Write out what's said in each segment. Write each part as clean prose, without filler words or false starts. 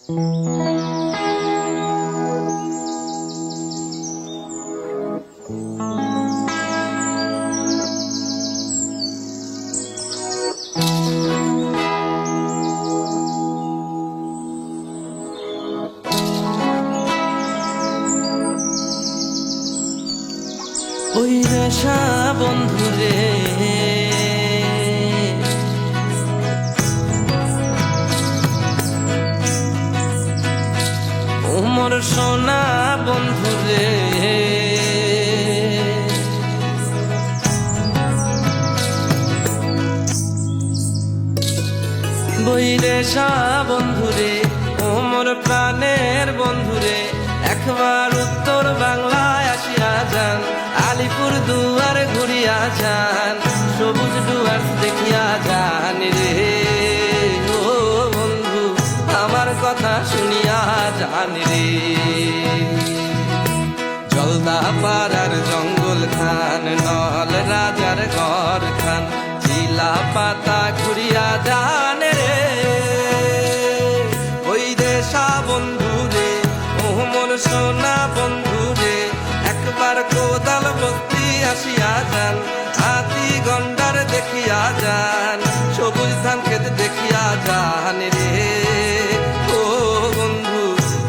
ওই নেশা বন্ধুরে ওমর সোনা বন্ধুরে বৈরেশা বন্ধুরে ওমর প্রাণের বন্ধুরে একবার উত্তর বাংলায় আসিয়া যান, আলিপুর দুয়ার ঘুরিয়া যান, সবুজ দুয়ার দেখিয়া যান রে ও বন্ধু আমার কথা শুনিয়া যান রে। জলদা পাড়ার জঙ্গল খান, নল রাজার ঘর খান, চিলা পাতা ঘুরিয়া যান রে ওই দেশা বন্ধুরে ওমর সোনা বন্ধুরে একবার কোদাল বস্তি আসিয়া যান, হাতি গন্ডার দেখিয়া যান, সবুজ ধান খেতে দেখিয়া যান রে ও বন্ধু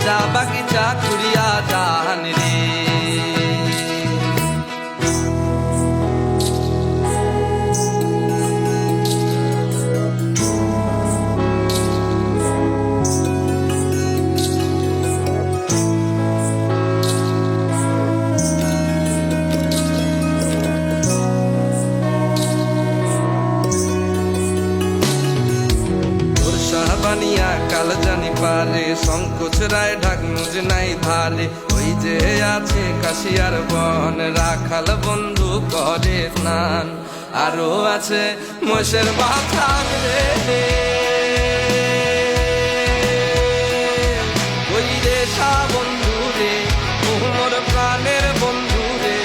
চা বাগিচা ঘুরিয়া যান রে। বানিয়া কাল জানি পারে সংকোচ রায় ঢাকনুজ নাই ধারে, ওই যে আছে কাশিয়ার বন রাখাল বন্ধু করে স্নান, আরো আছে মোষের বাথান রে ওই রেশা বন্ধু রে ওমর প্রাণের বন্ধু রে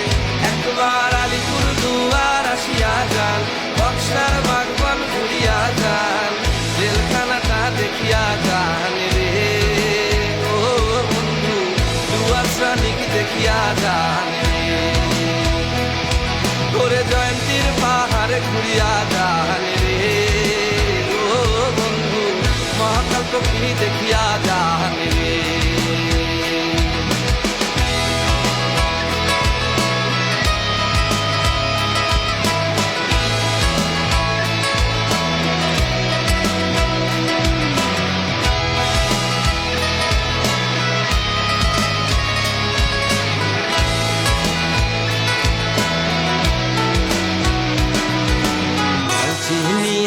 একবার আলিপুর দুয়ার আসিয়া যান, বক্সার বাগবান ঘুরিয়া যান, জেলখানাটা দেখিয়া যান রে ও বন্ধু দুয়ার শ্রমিক দেখিয়া যান রে করে জয়ন্তীর পাহাড়ে ঘুরিয়া যান রে ও বন্ধু মহাকাল পক্ষী দেখিয়া যান রে।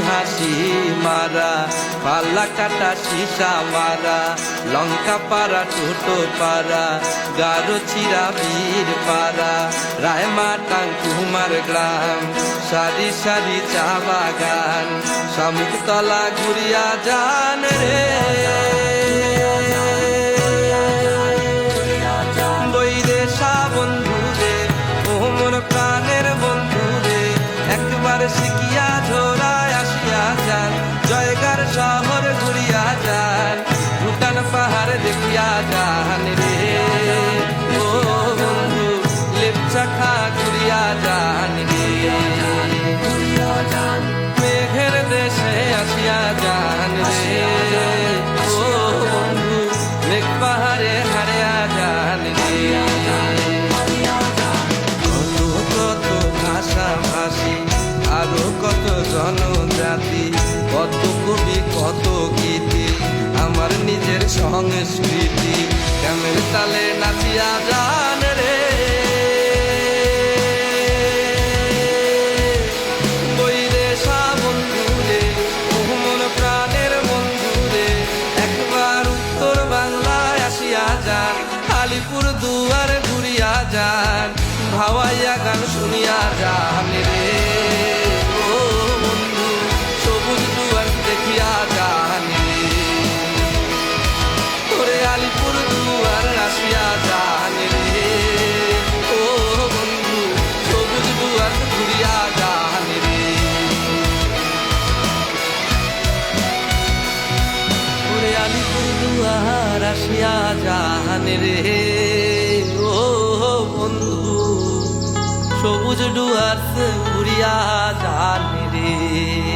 হাসি মারা পাল্লা কাটা সীসা মারা লঙ্কা পাড়া টোটো পাড়া গারো চিরা বীর পাড়া রায়মাটাং কুমার গ্রাম সারি সারি চা বাগান শামুকতলা ঘুরিয়া যান রে বৈরেশা বন্ধু রে ওমর প্রাণের বন্ধু রে একবার শিখিয়া ঝোড়ায় আসিয়া যান, জয়গার শহর ঘুরিয়া যান, ভুটান পাহাড় দেখিয়া যান রে ও বন্ধু লেপচাখা ঘুরিয়া যান রে মেঘের দেশে আসিয়া যান রে ও বন্ধু মেঘ পাহাড়ে হারিয়া যান রে। কত ভাষা ভাষী আরো কত জনজাতি, কত কবি কত গীতি, আমার নিজের সংস্কৃতি কেমন তালে নাচিয়া যান রে বৈরেশা বন্ধু রে ওমর প্রাণের বন্ধু রে একবার উত্তর বাংলায় আসিয়া যান, আলিপুর দুয়ার ঘুরিয়া যান, ভাওয়াইয়া গান শুনিয়া যান রে ও বন্ধু সবুজ দুয়ার দেখিয়া যান রে ওরে আলিপুর দুয়ার আসিয়া যান রে আসিয়া যান রে ও বন্ধু, সবুজ ডুয়ার্স উড়িয়া যান রে।